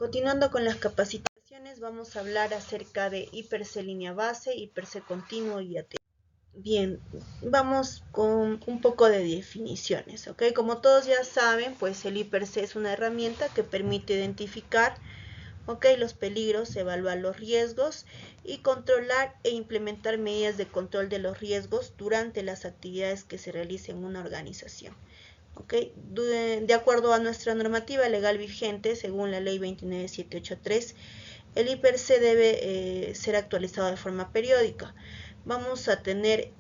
Continuando con las capacitaciones, vamos a hablar acerca de IPRC línea base, IPRC continuo y AT. Bien, vamos con un poco de definiciones, ¿ok? Como todos ya saben, pues el IPRC es una herramienta que permite identificar, ¿ok?, los peligros, evaluar los riesgos y controlar e implementar medidas de control de los riesgos durante las actividades que se realicen en una organización. Okay. De acuerdo a nuestra normativa legal vigente, según la ley 29783, el IPRC debe ser actualizado de forma periódica. Vamos a tener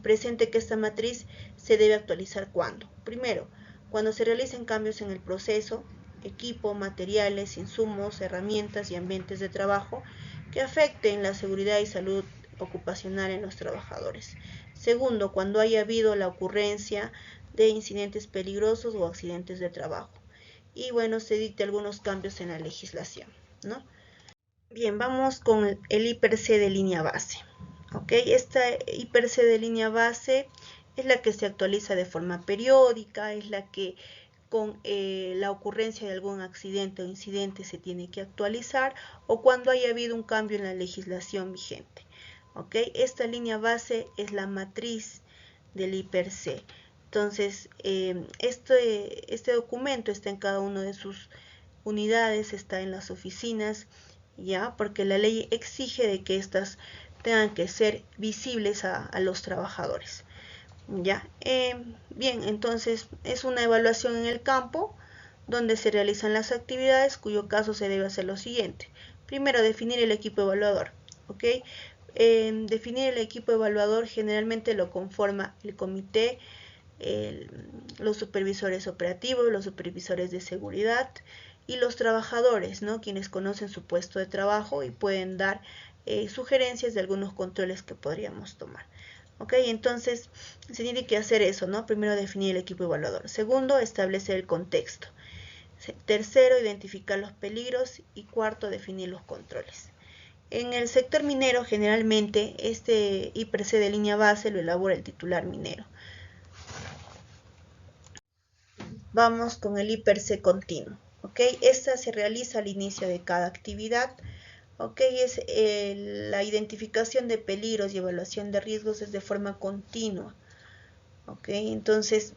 presente que esta matriz se debe actualizar ¿cuándo? Primero, cuando se realicen cambios en el proceso, equipo, materiales, insumos, herramientas y ambientes de trabajo que afecten la seguridad y salud ocupacional en los trabajadores. Segundo, cuando haya habido la ocurrencia de incidentes peligrosos o accidentes de trabajo. Y bueno, se dicte algunos cambios en la legislación, ¿no? Bien, vamos con el IPRC de línea base. ¿Ok? Esta IPRC de línea base es la que se actualiza de forma periódica, es la que con la ocurrencia de algún accidente o incidente se tiene que actualizar o cuando haya habido un cambio en la legislación vigente. ¿Ok? Esta línea base es la matriz del IPRC. Entonces, este documento está en cada una de sus unidades, está en las oficinas, ya, porque la ley exige de que estas tengan que ser visibles a los trabajadores. Ya, bien, entonces es una evaluación en el campo donde se realizan las actividades, cuyo caso se debe hacer lo siguiente. Primero, definir el equipo evaluador. ¿Ok? Definir el equipo evaluador generalmente lo conforma el comité, los supervisores operativos, los supervisores de seguridad y los trabajadores, ¿no?, quienes conocen su puesto de trabajo y pueden dar sugerencias de algunos controles que podríamos tomar. ¿Ok? Entonces se tiene que hacer eso, ¿no? Primero, definir el equipo evaluador. Segundo, establecer el contexto. Tercero, identificar los peligros. Y cuarto, definir los controles. En el sector minero, generalmente, este IPRC de línea base lo elabora el titular minero. Vamos con el IPRC continuo. ¿Ok? Esta se realiza al inicio de cada actividad. ¿Ok? Es la identificación de peligros y evaluación de riesgos es de forma continua. ¿Ok? Entonces,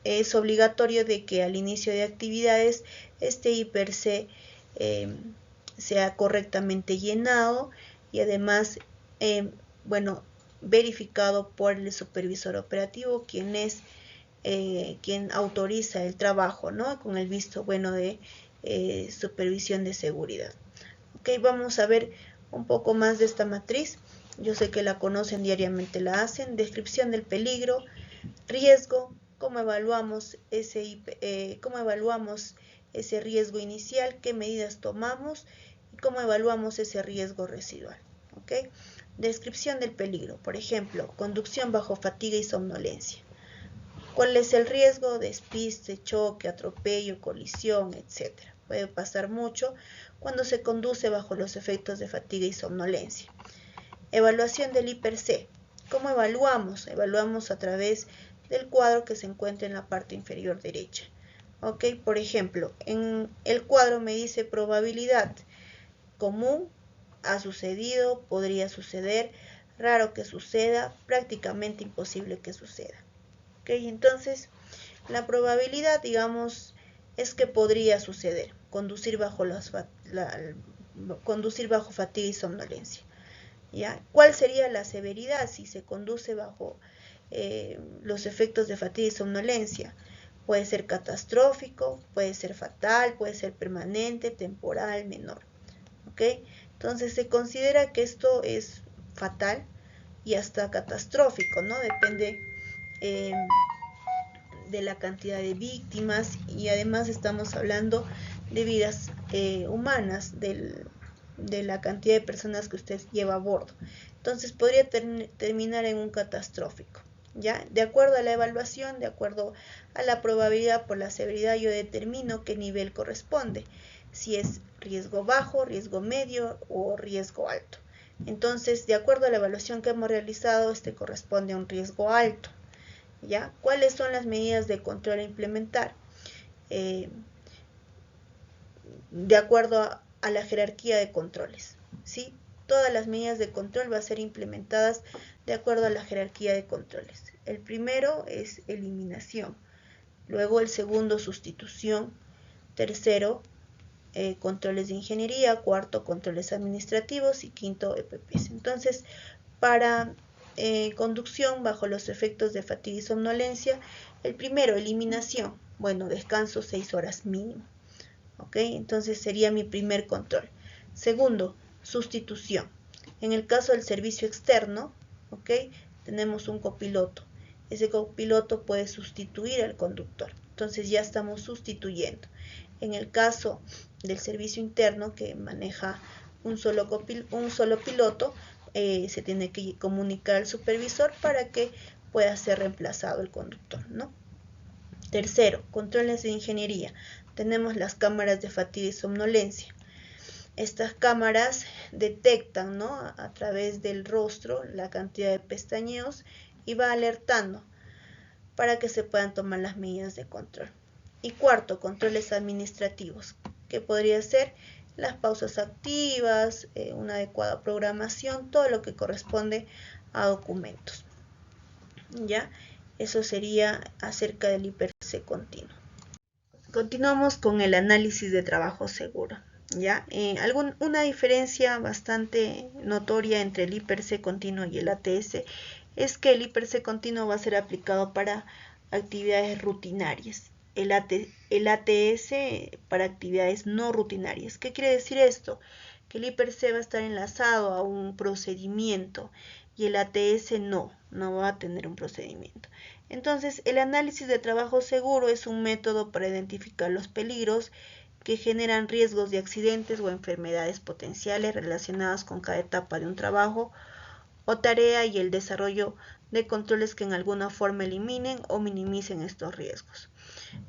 es obligatorio de que al inicio de actividades este IPRC sea correctamente llenado y además, bueno, verificado por el supervisor operativo, quien es quien autoriza el trabajo, ¿no?, con el visto bueno de supervisión de seguridad. Ok, vamos a ver un poco más de esta matriz. Yo sé que la conocen, diariamente la hacen. Descripción del peligro, riesgo, cómo evaluamos ese riesgo inicial, qué medidas tomamos y cómo evaluamos ese riesgo residual. ¿Ok? Descripción del peligro, por ejemplo, conducción bajo fatiga y somnolencia. ¿Cuál es el riesgo? Despiste, choque, atropello, colisión, etc. Puede pasar mucho cuando se conduce bajo los efectos de fatiga y somnolencia. Evaluación del IPRC. ¿Cómo evaluamos? Evaluamos a través del cuadro que se encuentra en la parte inferior derecha. ¿Ok? Por ejemplo, en el cuadro me dice probabilidad común, ha sucedido, podría suceder, raro que suceda, prácticamente imposible que suceda. ¿Ok? Entonces, la probabilidad, digamos, es que podría suceder, conducir bajo fatiga y somnolencia. ¿Ya? ¿Cuál sería la severidad si se conduce bajo los efectos de fatiga y somnolencia? Puede ser catastrófico, puede ser fatal, puede ser permanente, temporal, menor. ¿Ok? Entonces se considera que esto es fatal y hasta catastrófico, ¿no? Depende de la cantidad de víctimas y además estamos hablando de vidas humanas, de la cantidad de personas que usted lleva a bordo. Entonces podría terminar en un catastrófico. ¿Ya? De acuerdo a la evaluación, de acuerdo a la probabilidad por la severidad, yo determino qué nivel corresponde, si es riesgo bajo, riesgo medio o riesgo alto. Entonces, de acuerdo a la evaluación que hemos realizado, este corresponde a un riesgo alto. ¿Ya? ¿Cuáles son las medidas de control a implementar? de acuerdo a la jerarquía de controles, ¿sí? Todas las medidas de control van a ser implementadas de acuerdo a la jerarquía de controles. El primero es eliminación, luego el segundo sustitución, tercero controles de ingeniería, cuarto controles administrativos y quinto EPPs. Entonces, para conducción bajo los efectos de fatiga y somnolencia, el primero, eliminación, bueno, descanso 6 horas mínimo. ¿Ok? Entonces sería mi primer control. Segundo, sustitución. En el caso del servicio externo, ¿ok? Tenemos un copiloto. Ese copiloto puede sustituir al conductor. Entonces ya estamos sustituyendo. En el caso del servicio interno, que maneja un solo piloto, se tiene que comunicar al supervisor para que pueda ser reemplazado el conductor, ¿no? Tercero, controles de ingeniería. Tenemos las cámaras de fatiga y somnolencia. Estas cámaras detectan, ¿no?, a través del rostro la cantidad de pestañeos y va alertando para que se puedan tomar las medidas de control. Y cuarto, controles administrativos, que podría ser las pausas activas, una adecuada programación, todo lo que corresponde a documentos. ¿Ya? Eso sería acerca del IPRC continuo. Continuamos con el análisis de trabajo seguro. ¿Ya? Una diferencia bastante notoria entre el IPRC continuo y el ATS es que el IPRC continuo va a ser aplicado para actividades rutinarias, el ATS para actividades no rutinarias. ¿Qué quiere decir esto? Que el IPRC va a estar enlazado a un procedimiento y el ATS no va a tener un procedimiento. Entonces, el análisis de trabajo seguro es un método para identificar los peligros que generan riesgos de accidentes o enfermedades potenciales relacionadas con cada etapa de un trabajo o tarea y el desarrollo de controles que en alguna forma eliminen o minimicen estos riesgos.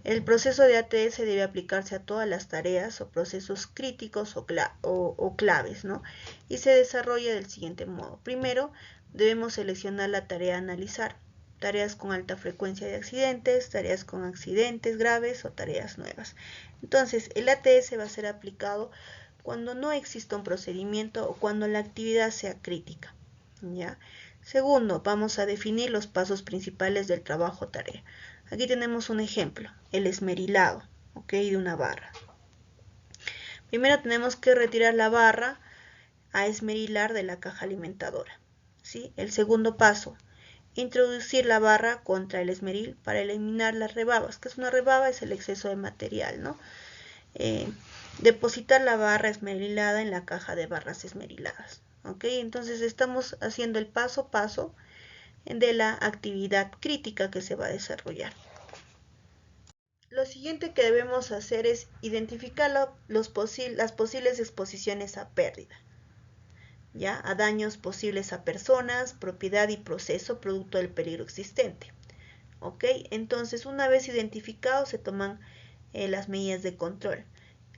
El proceso de ATS debe aplicarse a todas las tareas o procesos críticos o claves, ¿no? Y se desarrolla del siguiente modo. Primero, debemos seleccionar la tarea a analizar. Tareas con alta frecuencia de accidentes, tareas con accidentes graves o tareas nuevas. Entonces, el ATS va a ser aplicado cuando no exista un procedimiento o cuando la actividad sea crítica. ¿Ya? Segundo, vamos a definir los pasos principales del trabajo tarea. Aquí tenemos un ejemplo, el esmerilado, ¿ok?, de una barra. Primero tenemos que retirar la barra a esmerilar de la caja alimentadora. ¿Sí? El segundo paso, introducir la barra contra el esmeril para eliminar las rebabas. ¿Qué es una rebaba? Es el exceso de material, ¿no? Depositar la barra esmerilada en la caja de barras esmeriladas. ¿Ok? Entonces estamos haciendo el paso a paso de la actividad crítica que se va a desarrollar. Lo siguiente que debemos hacer es identificar las posibles exposiciones a pérdida, ¿ya?, a daños posibles a personas, propiedad y proceso producto del peligro existente. ¿Ok? Entonces, una vez identificados, se toman las medidas de control.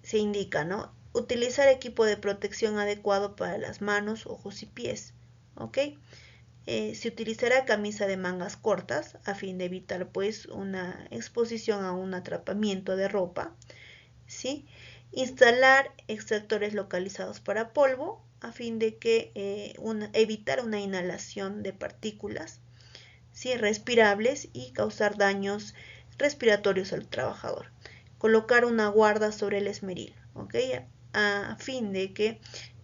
Se indica, ¿no?, utilizar equipo de protección adecuado para las manos, ojos y pies. ¿Ok? Se utilizará camisa de mangas cortas a fin de evitar pues una exposición a un atrapamiento de ropa. ¿Sí? Instalar extractores localizados para polvo a fin de que evitar una inhalación de partículas, ¿sí?, respirables y causar daños respiratorios al trabajador. Colocar una guarda sobre el esmeril, ¿ok?, a fin de que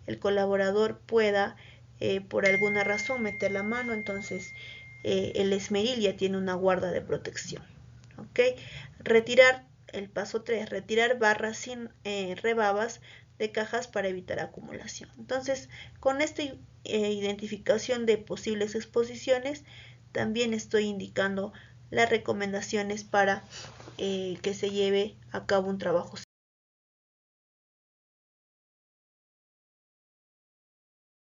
el colaborador pueda por alguna razón meter la mano, entonces el esmeril ya tiene una guarda de protección. ¿Ok? Retirar, el paso 3, retirar barras sin rebabas de cajas para evitar acumulación. Entonces, con esta identificación de posibles exposiciones, también estoy indicando las recomendaciones para que se lleve a cabo un trabajo